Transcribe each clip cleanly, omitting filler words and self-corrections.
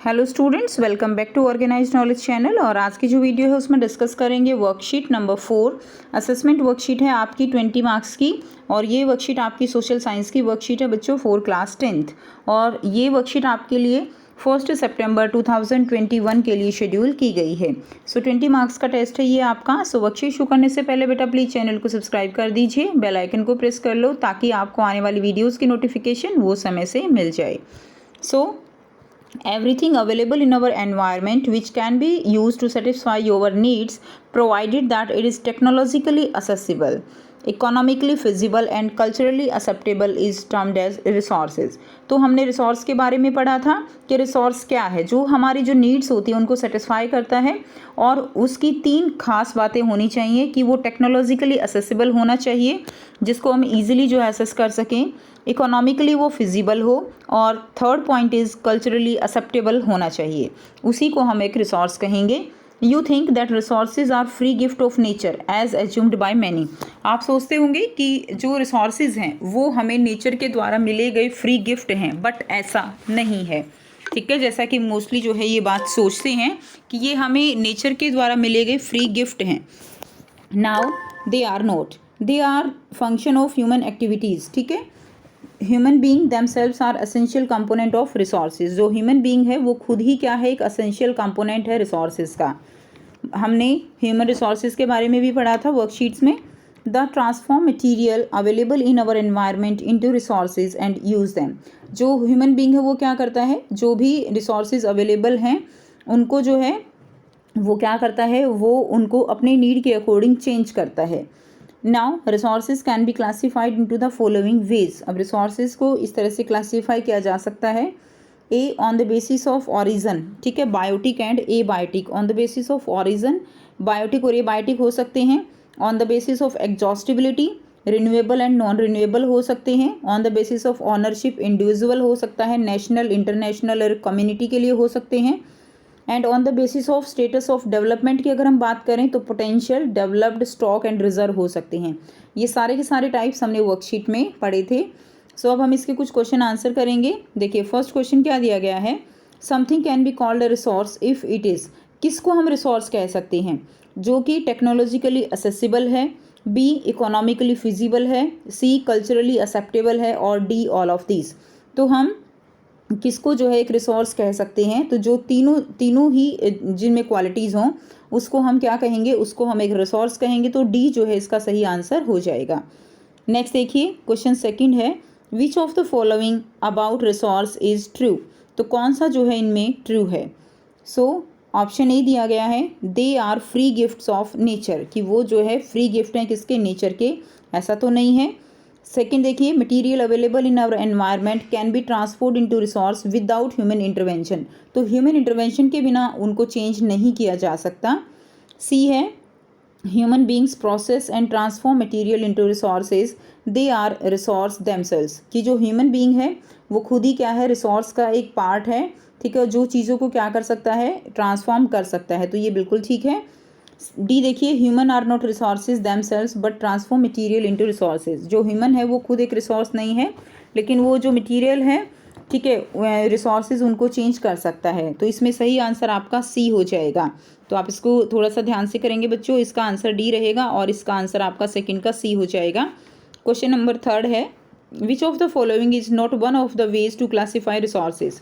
Hello students, welcome back to organised knowledge channel. और आज की जो वीडियो है उसमें डिस्कस करेंगे वर्कशीट नंबर 4। असेसमेंट वर्कशीट है आपकी 20 मार्क्स की, और ये वर्कशीट आपकी सोशल साइंस की वर्कशीट है बच्चों, 4 क्लास 10th। और ये वर्कशीट आपके लिए 1 सितंबर 2021 के लिए शेड्यूल की गई है। सो 20 मार्क्स का टेस्ट है ये आपका। सो वर्कशीट शुरू करने से पहले बेटा प्लीज़ चैनल को सब्सक्राइब कर दीजिए, बेल आइकन को प्रेस कर लो ताकि आपको आने वाली वीडियोज़ की नोटिफिकेशन वो समय से मिल जाए। सो everything available in our environment which can be used to satisfy your needs provided that it is technologically accessible, economically feasible and culturally acceptable is termed as resources। तो हमने रिसोर्स के बारे में पढ़ा था कि रिसोर्स क्या है, जो हमारी जो नीड्स होती है उनको सेटिस्फाई करता है, और उसकी 3 खास बातें होनी चाहिए कि वो टेक्नोलॉजिकली असेसिबल होना चाहिए जिसको हम इजीली जो एसेस कर सकें, इकोनॉमिकली वो फिजिबल हो, और third point is culturally acceptable होना चाहिए। उसी को हम एक रिसोर्स कहेंगे। You think that resources are free gift of nature as assumed by many. आप सोचते होंगे कि जो रिसोर्सेज हैं वो हमें नेचर के द्वारा मिले गए फ्री गिफ्ट हैं, बट ऐसा नहीं है। ठीक है, जैसा कि मोस्टली जो है ये बात सोचते हैं कि ये हमें नेचर के द्वारा मिले गए फ्री गिफ्ट हैं। Now they are not, they are function of human activities. ठीक है, human being themselves are essential component of resources. जो ह्यूमन बीइंग है वो खुद ही क्या है, एक असेंशियल कंपोनेंट है रिसोर्सेज का। हमने ह्यूमन रिसोर्सेज के बारे में भी पढ़ा था वर्कशीट्स में। The transform material available in our environment into resources and use them. जो ह्यूमन बीइंग है वो क्या करता है, जो भी रिसोर्सेज अवेलेबल हैं उनको जो है वो क्या करता है, वो उनको अपने नीड के अकॉर्डिंग चेंज करता है। Now resources can be classified into the following ways. अब रिसोर्सेज को इस तरह से क्लासीफाई किया जा सकता है। A on the basis of origin, ठीक है, biotic and abiotic. On the basis of origin biotic और ए बायोटिक हो सकते हैं। On the basis of exhaustibility renewable and non renewable हो सकते हैं। On the basis of ownership individual हो सकता है, नेशनल, इंटरनेशनल और कम्युनिटी के लिए हो सकते हैं। And on the basis of status of development की अगर हम बात करें तो potential, developed, stock and reserve हो सकते हैं। ये सारे के सारे टाइप्स हमने वर्कशीट में पढ़े थे। सो अब हम इसके कुछ क्वेश्चन आंसर करेंगे। देखिए फर्स्ट क्वेश्चन क्या दिया गया है, something can be called a resource if it is. किसको हम रिसोर्स कह सकते हैं, जो कि टेक्नोलॉजिकली असेसिबल है, बी इकोनॉमिकली फिजिबल है, सी कल्चरली एक्सेप्टेबल है, और डी ऑल ऑफ दिस। तो हम किसको जो है एक रिसोर्स कह सकते हैं, तो जो तीनों ही जिनमें क्वालिटीज़ हों उसको हम क्या कहेंगे, उसको हम एक रिसोर्स कहेंगे। तो डी जो है इसका सही आंसर हो जाएगा। नेक्स्ट देखिए क्वेश्चन सेकंड है, which of the following about resource is true. तो कौन सा जो है इनमें ट्रू है। सो ऑप्शन ए दिया गया है, they are free gifts of nature, कि वो जो है फ्री गिफ्ट हैं किसके, नेचर के। ऐसा तो नहीं है। सेकेंड देखिए, material available in our environment can be transformed into resource without human intervention. तो ह्यूमन इंटरवेंशन के बिना उनको चेंज नहीं किया जा सकता। सी है, human beings process and transform material into resources, they are resource themselves. कि जो ह्यूमन बींग है वो खुद ही क्या है, रिसोर्स का एक पार्ट है। ठीक है, जो चीज़ों को क्या कर सकता है, ट्रांसफॉर्म कर सकता है। तो ये बिल्कुल ठीक है। डी देखिए, human are not resources themselves but transform material into resources. जो ह्यूमन है वो खुद एक रिसोर्स नहीं है, लेकिन वो जो मटीरियल है, ठीक है, रिसोर्सेज उनको चेंज कर सकता है। तो इसमें सही आंसर आपका सी हो जाएगा। तो आप इसको थोड़ा सा ध्यान से करेंगे बच्चों, इसका आंसर डी रहेगा और इसका आंसर आपका सेकंड का सी हो जाएगा। क्वेश्चन नंबर थर्ड है, which of the following is not one of the ways to classify resources.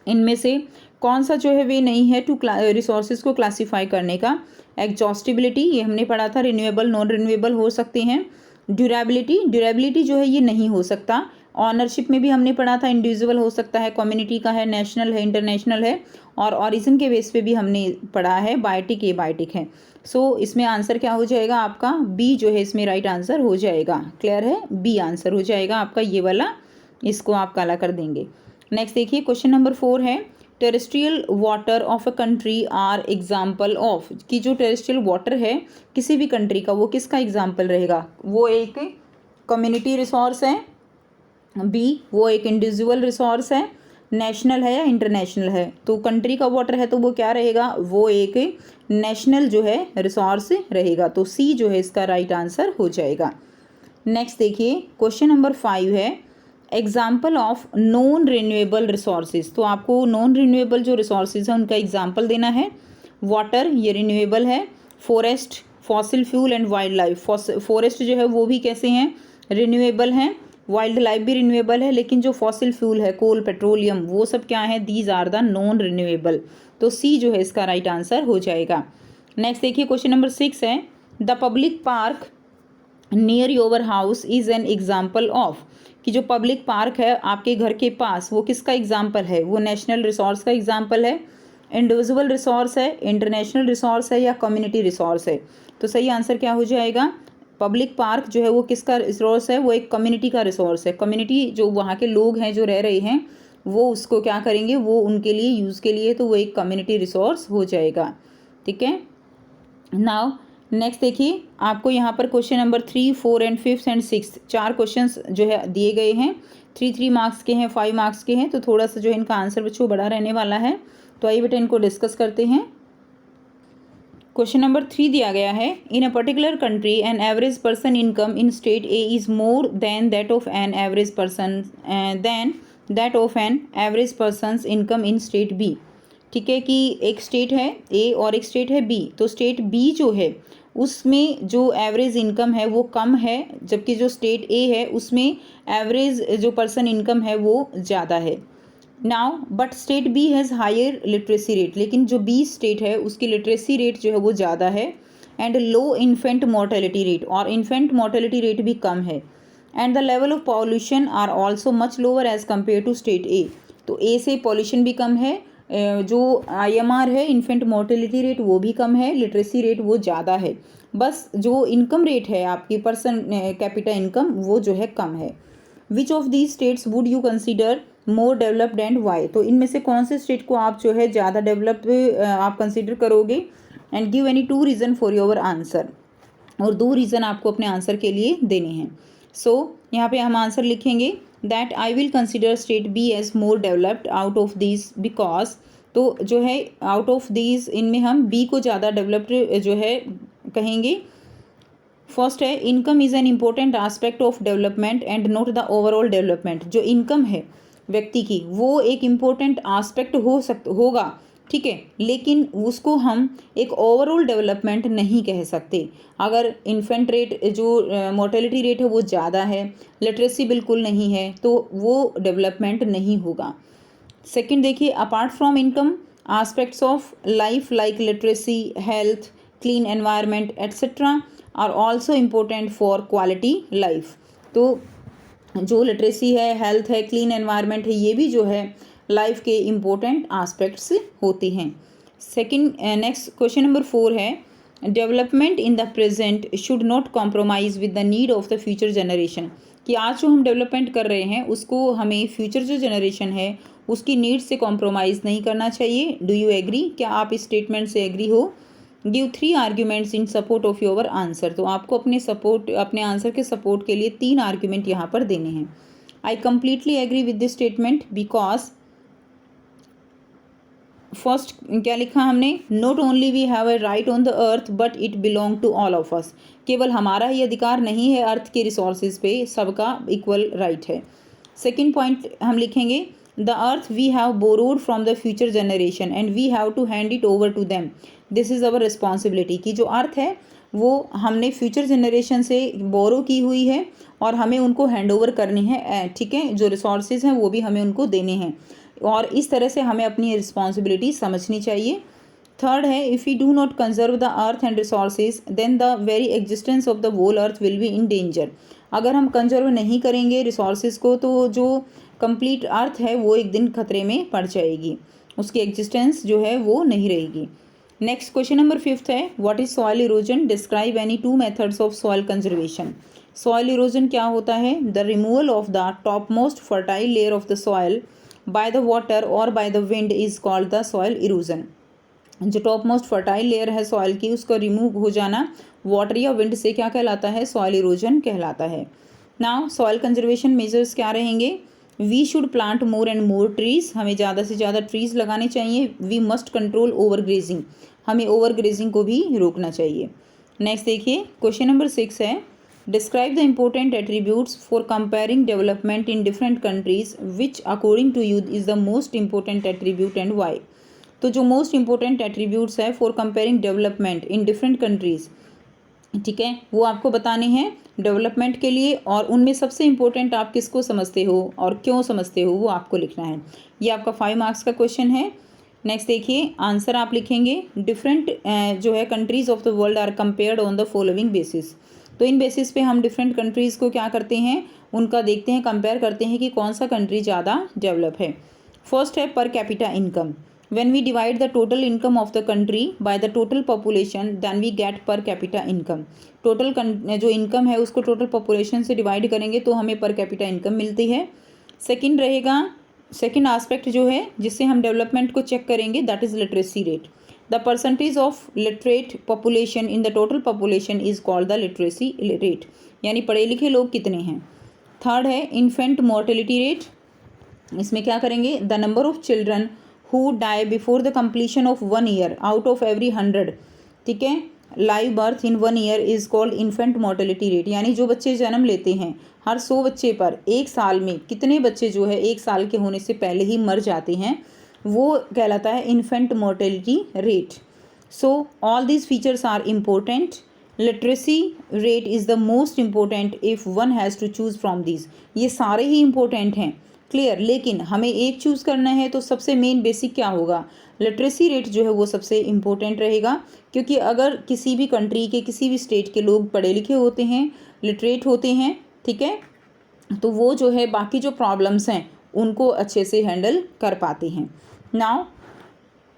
इनमें से कौन सा जो है वे नहीं है टू रिसोर्सेज को क्लासीफाई करने का। एग्जॉस्टिबिलिटी, ये हमने पढ़ा था, रिन्यूएबल, नॉन रिन्यूएबल हो सकते हैं। ड्यूरेबिलिटी जो है ये नहीं हो सकता। ऑनरशिप में भी हमने पढ़ा था, इंडिविजुअल हो सकता है, कम्युनिटी का है, नेशनल है, इंटरनेशनल है, और ऑरिजिन के बेस पे भी हमने पढ़ा है, बायोटिक, ए बायोटिक है। सो इसमें आंसर क्या हो जाएगा आपका, बी जो है इसमें राइट आंसर हो जाएगा। क्लियर है, बी आंसर हो जाएगा आपका ये वाला, इसको आप काला कर देंगे। नेक्स्ट देखिए क्वेश्चन नंबर 4 है, terrestrial water of a country are example of. कि जो टेरेस्ट्रियल वाटर है किसी भी कंट्री का, वो किसका एग्जाम्पल रहेगा, वो एक कम्युनिटी रिसोर्स है, बी वो एक इंडिविजुअल रिसोर्स है, नेशनल है या इंटरनेशनल है। तो कंट्री का वाटर है तो वो क्या रहेगा, वो एक नेशनल जो है रिसोर्स रहेगा। तो सी जो है इसका राइट आंसर हो जाएगा। नेक्स्ट देखिए क्वेश्चन नंबर 5 है, example of non renewable resources, तो आपको नॉन रिन्यूएबल जो रिसोर्सेज हैं उनका एग्जाम्पल देना है। वाटर ये रिन्यूएबल है, forest fossil fuel and wild life, forest जो है वो भी कैसे हैं, रिन्यूएबल हैं, वाइल्ड लाइफ भी रिन्यूएबल है, लेकिन जो फॉसिल फ्यूल है कोल पेट्रोलियम वो सब क्या है, these are the non renewable. तो सी जो है इसका राइट आंसर हो जाएगा। नेक्स्ट देखिए क्वेश्चन नंबर 6 है, the public park near your house is an example of, कि जो पब्लिक पार्क है आपके घर के पास वो किसका एग्जाम्पल है, वो नेशनल रिसोर्स का एग्जाम्पल है, इंडिविजुअल रिसोर्स है, इंटरनेशनल रिसोर्स है या कम्युनिटी रिसोर्स है। तो सही आंसर क्या हो जाएगा, पब्लिक पार्क जो है वो किसका रिसोर्स है, वो एक कम्युनिटी का रिसोर्स है। कम्युनिटी जो वहाँ के लोग हैं जो रह रहे हैं वो उसको क्या करेंगे, वो उनके लिए यूज़ के लिए, तो वो एक कम्युनिटी रिसोर्स हो जाएगा। ठीक है, नाउ नेक्स्ट देखिए आपको यहाँ पर question number 3, 4 and 5 and 6 4 questions जो है दिए गए हैं। 3 मार्क्स के हैं, 5 मार्क्स के हैं, तो थोड़ा सा जो है इनका आंसर बच्चों बड़ा रहने वाला है। तो आइए बेटा इनको डिस्कस करते हैं। क्वेश्चन नंबर 3 दिया गया है, in a particular country an average person income in state A is more than that of an average person average person's income in state B. ठीक है, कि एक स्टेट है ए और एक स्टेट है बी, तो स्टेट बी जो है उसमें जो एवरेज इनकम है वो कम है, जबकि जो स्टेट ए है उसमें एवरेज जो पर्सन इनकम है वो ज़्यादा है। Now but state B has higher literacy rate, लेकिन जो बी स्टेट है उसकी लिटरेसी रेट जो है वो ज़्यादा है, and low infant mortality rate, और इन्फेंट मोर्टेलिटी रेट भी कम है, and the level of pollution are also much lower as compare to state A. तो ए से पॉल्यूशन भी कम है, जो IMR है इन्फेंट मोर्टेलिटी रेट वो भी कम है, लिटरेसी रेट वो ज़्यादा है, बस जो इनकम रेट है आपकी पर्सन कैपिटा इनकम वो जो है कम है। Which of these states would you consider more developed and why, तो इनमें से कौन से स्टेट को आप जो है ज़्यादा डेवलप्ड आप कंसिडर करोगे, and give any 2 reason for your answer, और 2 रीज़न आपको अपने आंसर के लिए देने हैं। सो यहाँ पे हम आंसर लिखेंगे that I will consider state B as more developed out of these because, तो जो है आउट ऑफ दीज इनमें हम बी को ज़्यादा डेवलप्ड जो है कहेंगे। फर्स्ट है, income is an important aspect of development and not the overall development, जो इनकम है व्यक्ति की वो एक इम्पोर्टेंट आस्पेक्ट होगा, ठीक है, लेकिन उसको हम एक ओवरऑल डेवलपमेंट नहीं कह सकते। अगर इन्फेंट रेट जो मोर्टेलिटी रेट है वो ज़्यादा है, लिटरेसी बिल्कुल नहीं है, तो वो डेवलपमेंट नहीं होगा। सेकंड देखिए, apart from income aspects of life like literacy, health, clean environment etcetera are also important for quality life. तो जो लिटरेसी है, हेल्थ है, क्लीन एनवायरनमेंट है, ये भी जो है लाइफ के इम्पोर्टेंट आस्पेक्ट्स होते हैं। सेकंड नेक्स्ट क्वेश्चन नंबर 4 है, development in the present should not compromise with the need of the future generation, कि आज जो हम डेवलपमेंट कर रहे हैं उसको हमें फ्यूचर जो जनरेशन है उसकी नीड से कॉम्प्रोमाइज़ नहीं करना चाहिए। डू यू एग्री, क्या आप इस स्टेटमेंट से एग्री हो। Give 3 arguments in support of your answer, तो आपको अपने आंसर के सपोर्ट के लिए 3 आर्ग्यूमेंट यहाँ पर देने हैं। I completely agree with this statement because, first क्या लिखा हमने, not only we have a right on the earth but it belong to all of us, केवल हमारा ही अधिकार नहीं है अर्थ के रिसोर्सेज पे, सबका इक्वल राइट है। सेकेंड पॉइंट हम लिखेंगे, the earth we have borrowed from the future generation and we have to hand it over to them, this is our responsibility, कि जो अर्थ है वो हमने फ्यूचर जनरेशन से बोरो की हुई है और हमें उनको हैंड ओवर करनी है, ठीक है, जो रिसोर्सेज हैं वो भी हमें उनको देने हैं, और इस तरह से हमें अपनी रिस्पॉन्सिबिलिटी समझनी चाहिए। थर्ड है, if we do not conserve the earth and resources then the very existence of the whole earth will be in danger, अगर हम कंजर्व नहीं करेंगे रिसोर्सेज को तो जो कंप्लीट अर्थ है वो एक दिन खतरे में पड़ जाएगी, उसकी एग्जिस्टेंस जो है वो नहीं रहेगी। नेक्स्ट क्वेश्चन नंबर 5 है, what is soil erosion, describe any 2 methods of soil conservation. Soil erosion क्या होता है, the removal of the top most fertile layer of the soil by the water और by the wind is called the soil erosion. जो top most fertile layer है soil की उसका remove हो जाना वाटर या विंड से क्या कहलाता है, सॉइल इरोजन कहलाता है। नाउ सॉइल कंजर्वेशन मेजर्स क्या रहेंगे, we should plant more and more trees, हमें ज़्यादा से ज़्यादा ट्रीज लगाने चाहिए। We must control overgrazing, हमें ओवर ग्रेजिंग को भी रोकना चाहिए। नेक्स्ट देखिए क्वेश्चन नंबर 6 है, describe the important attributes for comparing development in different countries which according to you is the most important attribute and why. तो जो most important attributes है for comparing development in different countries, ठीक है, वो आपको बताने हैं डेवलपमेंट के लिए, और उनमें सबसे इम्पोर्टेंट आप किसको समझते हो और क्यों समझते हो वो आपको लिखना है। ये आपका 5 मार्क्स का क्वेश्चन है। नेक्स्ट देखिए, आंसर आप लिखेंगे डिफरेंट जो है countries of the world are compared on the following basis. तो इन बेसिस पे हम डिफरेंट कंट्रीज़ को क्या करते हैं, उनका देखते हैं, कंपेयर करते हैं कि कौन सा कंट्री ज़्यादा डेवलप है। फर्स्ट है per capita income. When we divide the total income of the country by the total population, then we get per capita income. Total जो इनकम है उसको टोटल पॉपुलेशन से डिवाइड करेंगे तो हमें पर कैपिटा इनकम मिलती है। सेकंड रहेगा, सेकंड आस्पेक्ट जो है जिससे हम डेवलपमेंट को चेक करेंगे, that is literacy rate. The percentage of literate population in the total population is called the literacy rate, यानी पढ़े लिखे लोग कितने हैं। थर्ड है इन्फेंट मोर्टेलिटी रेट। इसमें क्या करेंगे, the number of children who die before the completion of 1 year out of every 100, ठीक है, live birth in 1 year is called infant mortality rate, यानी जो बच्चे जन्म लेते हैं हर 100 बच्चे पर एक साल में कितने बच्चे जो है एक साल के होने से पहले ही मर जाते हैं, वो कहलाता है infant mortality rate. So all these features are important. Literacy rate is the most important if one has to choose from these. ये सारे ही इम्पोर्टेंट हैं, क्लियर, लेकिन हमें एक चूज़ करना है तो सबसे मेन बेसिक क्या होगा, लिटरेसी रेट जो है वो सबसे इम्पोर्टेंट रहेगा। क्योंकि अगर किसी भी कंट्री के किसी भी स्टेट के लोग पढ़े लिखे होते हैं, लिटरेट होते हैं, ठीक है, तो वो जो है बाकी जो प्रॉब्लम्स हैं उनको अच्छे से हैंडल कर पाते हैं। Now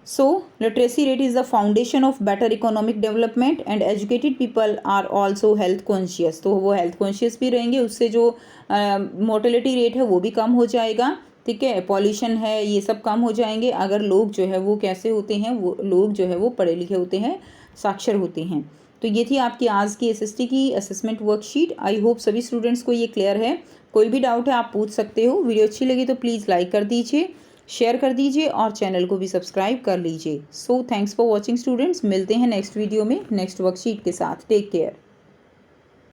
so literacy rate is the foundation of better economic development and educated people are also health conscious. तो वो हेल्थ कॉन्शियस भी रहेंगे, उससे जो मोर्टेलिटी रेट है वो भी कम हो जाएगा, ठीक है, पॉल्यूशन है ये सब कम हो जाएंगे अगर लोग जो है वो कैसे होते हैं, वो लोग जो है वो पढ़े लिखे होते हैं, साक्षर होते हैं। तो ये थी आपकी आज की एसएसटी की असेसमेंट वर्कशीट। आई होप सभी स्टूडेंट्स को ये क्लियर है। कोई भी डाउट है आप पूछ सकते हो। वीडियो अच्छी लगी तो प्लीज़ लाइक कर दीजिए, शेयर कर दीजिए और चैनल को भी सब्सक्राइब कर लीजिए। So thanks for watching students, मिलते हैं नेक्स्ट वीडियो में नेक्स्ट वर्कशीट के साथ। Take care.